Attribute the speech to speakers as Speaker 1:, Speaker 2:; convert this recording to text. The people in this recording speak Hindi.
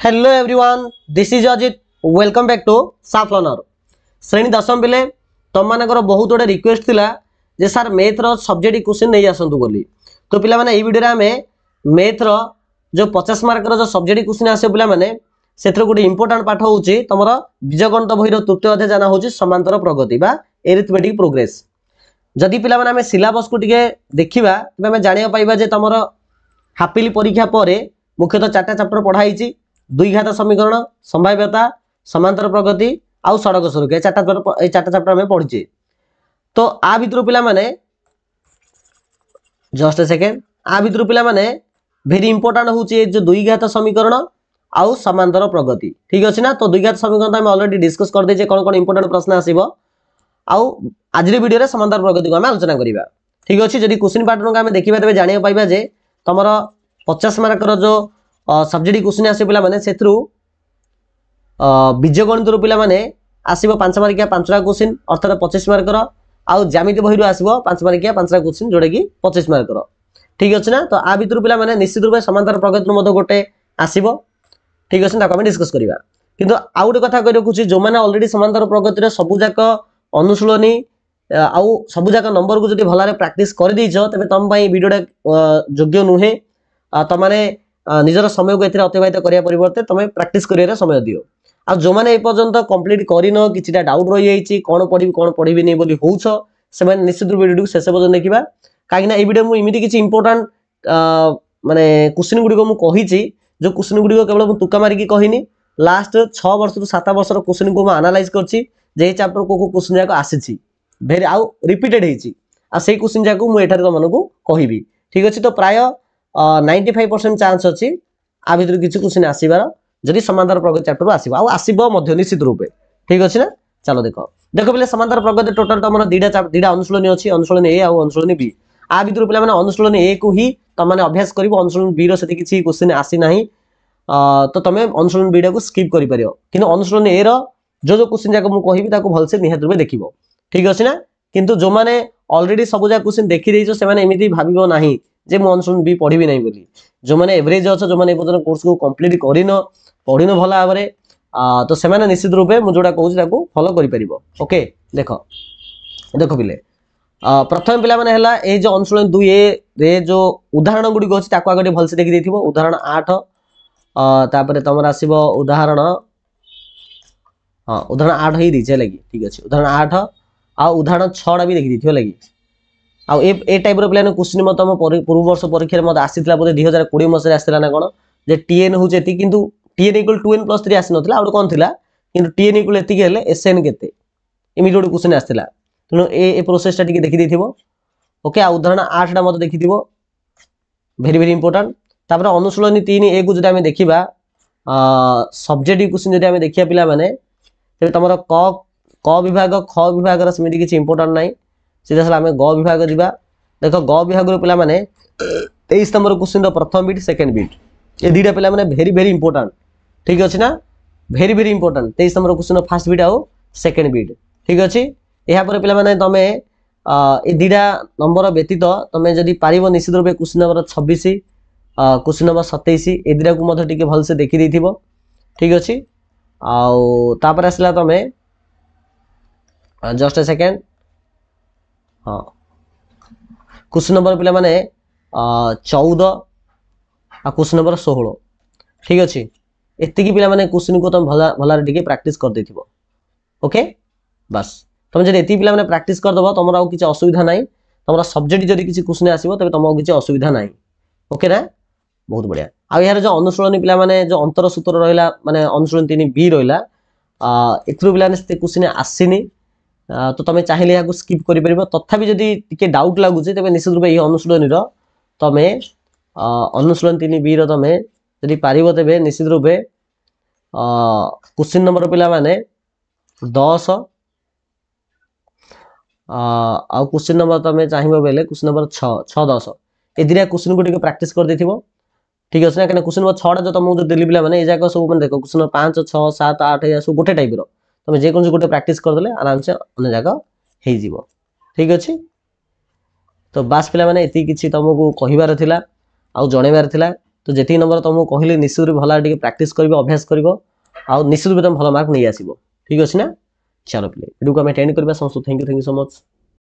Speaker 1: Hello everyone, this is Ajit. Welcome back to साफ लर्नर। श्रेणी दशम पिले तुम मानकर बहुत गुड़े रिक्वेस्ट थिला जे सर मैथ रो सब्जेक्ट क्वेश्चन नहीं आसतु बोली। तो पिला माने एई वीडियो रे हमें मैथ रो जो 50 मार्क रो जो सब्जेक्ट क्वेश्चन आसे पिला माने सेथरो गुडी इंपोर्टेंट पाठ होउची तमरो बीजगणित बही रो तृतीय अध्याय जाना होउची समांतर प्रगति बा एरिथमेटिक प्रोग्रेस। जदि पिला माने हमें सिलेबस को टिके देखिबा तबे हमें जानिया पाइबा जे तमरो हाफिली परीक्षा परे मुख्यतः 4टा चैप्टर पढ़ाईची। द्विघात समीकरण, संभाव्यता, समांतर प्रगति आउ सड़क सुरक्षा, 4टा चैप्टर हमें पढ़ी। तो आ भितर पिला माने जस्ट ए सेकेंड, आ भितर पिला माने वेरी इंपोर्टेंट होची जो द्विघात समीकरण आउ समांतर प्रगति। ठीक अछि ना। तो द्विघात समीकरण तो हम ऑलरेडी डिस्कस कर दे जे कोन कोन इंपोर्टेंट प्रश्न आसीबो आउ आज वीडियो रे समांतर प्रगति को हम आलोचना करिबा। ठीक अछि। जदि क्वेश्चन पैटर्न को हम देखिबा तबे जानिया पाइबा जे तमरो 50 मार्क रो जो सब्जेक्ट क्वेश्चन आसे पिला माने सेथरु बीजगणित रो पिला माने आसीबो 5 मार्किया 5टा क्वेश्चन अर्थात 25 मार्क रो आउ ज्यामिति बही रो आसीबो 5 मार्किया 5टा क्वेश्चन जोडे की 25 मार्क रो। ठीक अछि ना। तो आ भितर पिला माने निश्चित रूपे समांतर प्रगति रो मधो गोटे आसीबो। ठीक अछि ना, हम डिस्कस करिबा। किंतु आ गोटे कथा कहि रखुची जो माने ऑलरेडी समांतर प्रगति रे सबु जाक अनुशीलनी आउ सबु जाक नंबर को जदि भलारे प्रैक्टिस कर दैछो तबे तम पई वीडियोटा योग्य नुहे। त माने निजर समय को एथिरे अतिबाहित करिया परिवर्ते तमे प्रैक्टिस करिया समय दियो। आ जो माने ए पर्यंत कंप्लीट करिनो किछिटा डाउट रहि जाईची कोन पढिबी नै बोली होउछ से माने निश्चित रूप वीडियो शेष पर्यंत देखिबा। काहे ना ए वीडियो मु इमिति किछि इंपोर्टेंट माने क्वेश्चन गुडी को मु कहिची जो क्वेश्चन गुडी को केवल मु तुका मारी की कहिनी लास्ट 6 वर्ष रु 7 वर्ष रो क्वेश्चन को मु एनालाइज करछि जे ए चैप्टर को क्वेश्चन जाको आसीची भेरी आउ रिपीटेड हेची आ सेही क्वेश्चन जाको मु एठारे त मानको कहिबी। ठीक अछि। तो प्राय 95% चांस अछि आ भितर किछु क्वेश्चन आसीबार जदि समांतर प्रगति चैप्टर आसीबा आ आसीबो मध्य निश्चित रूपे। ठीक अछि ना। चलो देखो पहिले समांतर प्रगति टोटल त हमर दीडा अनुशीलनी अछि, अनुशीलनी ए आ अनुशीलनी बी। आ भितर पिला माने अनुशीलनी ए को ही त माने अभ्यास करिवो, अनुशीलनी बी रो सेति किछि क्वेश्चन आसी नाही तो तमे अनुशीलनी बी को स्किप करि परियो। किंतु अनुशीलनी ए रो जो क्वेश्चन जाको मु कहिबी ताको भलसे निहात रूपे देखिबो। ठीक अछि ना। किंतु जो माने ऑलरेडी सब जा क्वेश्चन देखि दैछो से माने एमिति भाबिबो नाही जे मु अनुशीलनी बी पढिबी नाही बोली। जो माने एवरेज अछ, जो माने ए पर्यंत कोर्स को कंप्लीट करिनो पढिनो भला आबरे तो से माने निश्चित रूपे मु जोडा कहूची ताको फॉलो करि परिबो। ओके देखो पिले प्रथम पिला माने हला ए जो अनुशीलन 2 ए रे जो उदाहरण गुडी को अछि ताको आगटे भलसे देखि दैथिबो। उदाहरण 8 तापरे तमरा आसीबो उदाहरण उदाहरण 8 ही दिछे लागि। ठीक अछि। उदाहरण 8 आ उदाहरण 6 डा भी देखि दैथिबो लागि। आ ए टाइप रो प्लान क्वेश्चन मत हम पूर्व वर्ष परीक्षा रे मत आसीतला बोले 2020 मस रे आसीतला ना कोन जे टीएन होचे एति किंतु टीएन इक्वल 2n+3 आसी नथला आउड कोन थिला किंतु टीएन इक्वल एति गेले एसएन केते इमिडियो क्वेश्चन आसीतला तनो ए प्रोसेस टा टिके देखि दैथिबो। ओके। आ उदाहरण 8 टा मत देखिथिबो वेरी वेरी इंपोर्टेंट। तापर अनुशीलनी 3 ए को जदि हम देखिबा सब्जेक्ट क्वेश्चन जदि हम देखिया पिला माने ते तमरो क विभाग ख विभाग रा समिति किछि इंपोर्टेंट नाही। सीधा साला हमें ग विभाग जिबा। देखो ग विभाग रो पिला माने 23 नंबर क्वेश्चन रो प्रथम बीट सेकंड बीट ए दीटा पिला माने वेरी वेरी इंपोर्टेंट। ठीक अछि ना। Very very important 23 number question रो फर्स्ट बीट आउ सेकंड बीट। ठीक अछि। एहा पर पिला माने तमे ए दीटा नंबर व्यतीत तमे जदि पारिबो निश्चित रूपे क्वेश्चन नंबर 26 क्वेश्चन नंबर 27 ए दीटा को मधे टिके भल से देखि दैथिबो। ठीक अछि। आउ तापर आसला तमे just a second question number पिला माने 14 आ क्वेश्चन नंबर 16। ठीक अछि। एति की पिला माने क्वेश्चन को तुम भला टिके प्रैक्टिस कर देथिबो। ओके बस तुम जदि एति पिला माने प्रैक्टिस कर दबो तमरा आ किछ असुविधा नाही। तमरा सब्जेक्ट जदि किछ क्वेश्चन आसीबो तबे तमो किछ असुविधा नाही। ओके ना। बहुत बढ़िया। आ यार जो अनुशीलनी पिला माने जो अंतर सूत्र रहला माने अनुशीलनी 3 बी रहला एथरो पिला ने क्वेश्चन आसीनी तो तमे चाहिले याको स्किप करि परिबो। तथापि जदि टिके डाउट लागु जे तबे निश्चित रूपे ए अनुशीलनी रो तमे अनुशीलन 3 बी रो तमे जदि पारिबो तबे निश्चित रूपे क्वेश्चन नंबर पिला माने 10 आ क्वेश्चन नंबर तमे चाहिबो बेले क्वेश्चन नंबर 6 10 ए दिरा क्वेश्चन को टिके प्रैक्टिस कर देथिबो। ठीक अछि ना। कने क्वेश्चन नंबर 6 टा जो तमु जो देली पिला माने ए जाको सब माने देखो क्वेश्चन नंबर 5 6 7 8 या सब गोटे टाइप रो तमे जे कोन गोटे प्रैक्टिस कर देले आराम से अने जाको हेइ जीवो। ठीक अछि। तो बास पिला माने एति किछि तमको कहिबार थिला आ जणेबार थिला तो जेती नंबर तुमको कहली निश्चित रूप भला टिके प्रैक्टिस करिवो अभ्यास करिवो आ निश्चित रूप तुम भला मार्क नहीं आसीबो ठीक अछि ना चलो प्ले वीडियो को हम एंड करबा समस्त थैंक यू सो मच।